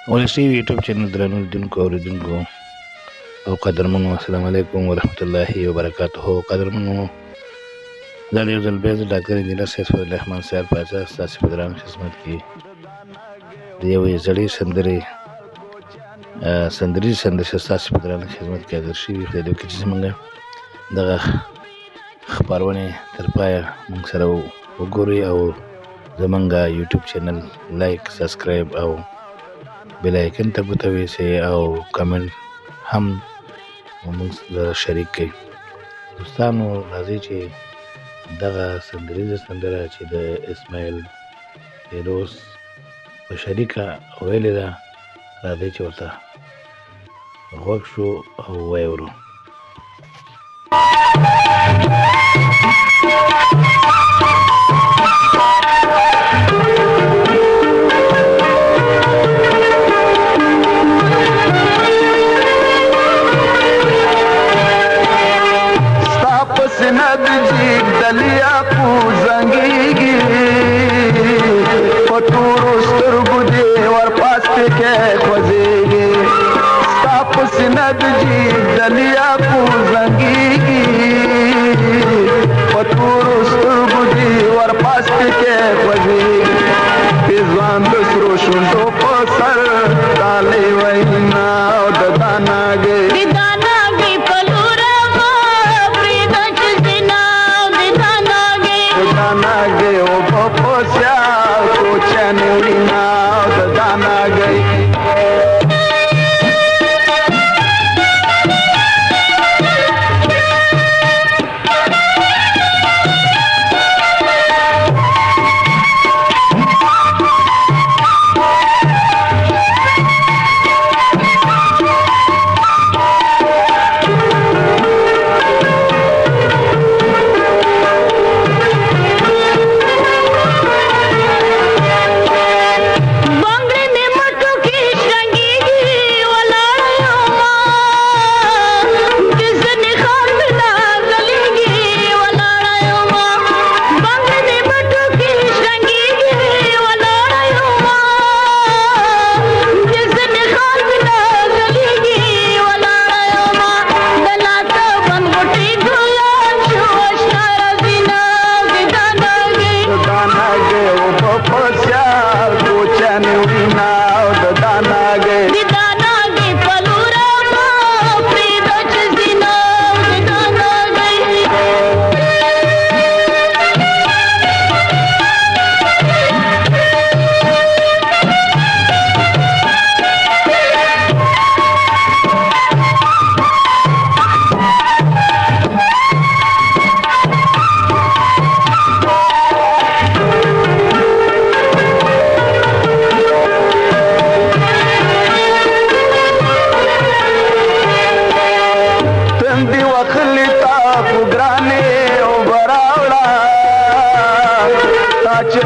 ولسی یوټیوب چینل درنو لیدونکو اوریدونکو او قدرمنو، السلام علیکم ورحمت الله وبرکاته. قدرمنو، دا یو ځل بیا زه ډاکټر انجینر سید فضل الرحمن صاحب پاچا ستاسو په درانه خدمت کې د یوې زړې سندریزې سندرې ستاسو په درانه خدمت کې حاضر شوي. خدای دې وکړي چې زموږ دغه خپرونې تر پایه موږ سره وګورئ او زموږ یوټیوب چینل لایک، سبسکرایب او بیل آیکن ته ګوته ویسئ او کمنټ هم موږ سره شریک کړئ. دوستانو، راځئ چې دغه سندریزه سندره چې د اسماعیل فیروز په شریکه ویلې ده، راځئ چې ورته غوږ شو او ویې ورو. سند جیگ دلیا کو زنگیگی پتور سترگو دی ور پاس پکے خوزیگی ستاپ سند جیگ دلیا کو زنگیگی پتور سترگو دی ور پاس پکے خوزیگی پیزوان دسرو شندو پسر تالی وینا ددانا گی Danage o poposia ko chanurina danage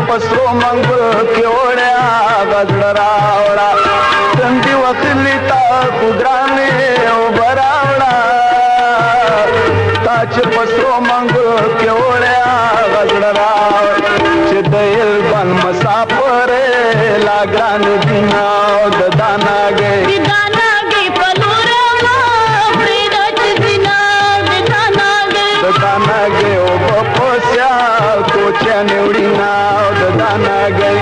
पसरो मंग केवड्या गजडरावडा थंडी वखली ता कुदराने बरावडा ताच पसरो मंग केवड्या गजडरावडा चिदैल बन मसापरे लाग्रान दिना ददाना गे ददाना गे ओ बपोस्या कोच्या निवडीना ददाना गे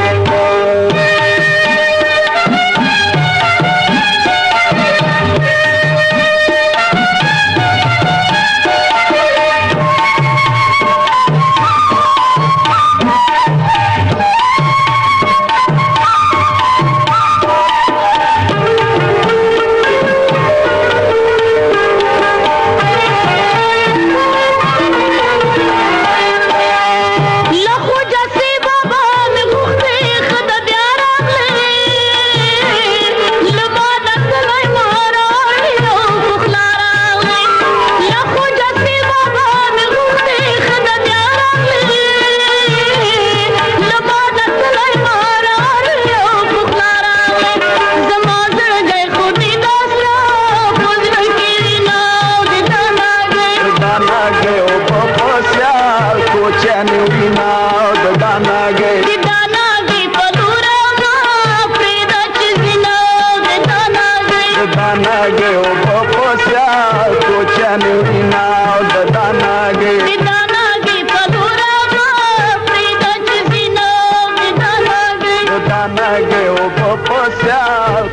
دانا گیو پپسیا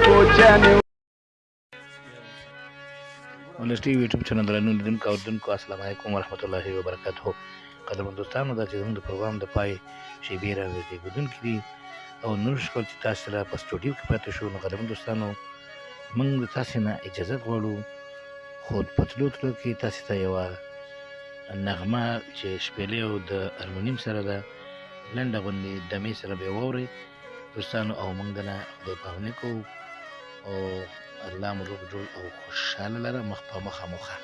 کوچنی ولس ټي وي یوټیوب چینل درنو لیدونکو او اورېدونکو السلام علیکم ورحمت الله وبرکاتہ. قدرمن دوستانو دا چې زموږ د پروګرام د پای شیبې را رسېدونکي دي او نور شکل چې تاسو سره په سټوډیو کې پاتې شو. نو قدرمن دوستانو موږ د تاسې نه اجازت غواړو خو په تلو کې تاسې ته یوه نغمه چې شپېلې او د هارمونیم سره ده لنډه غوندې دمې سره به یې واورئ دوستانو او موږ دنه خدای پاماني کوو او الله مو روغ جوړ او خوشحاله لره مخ په مخه موخه.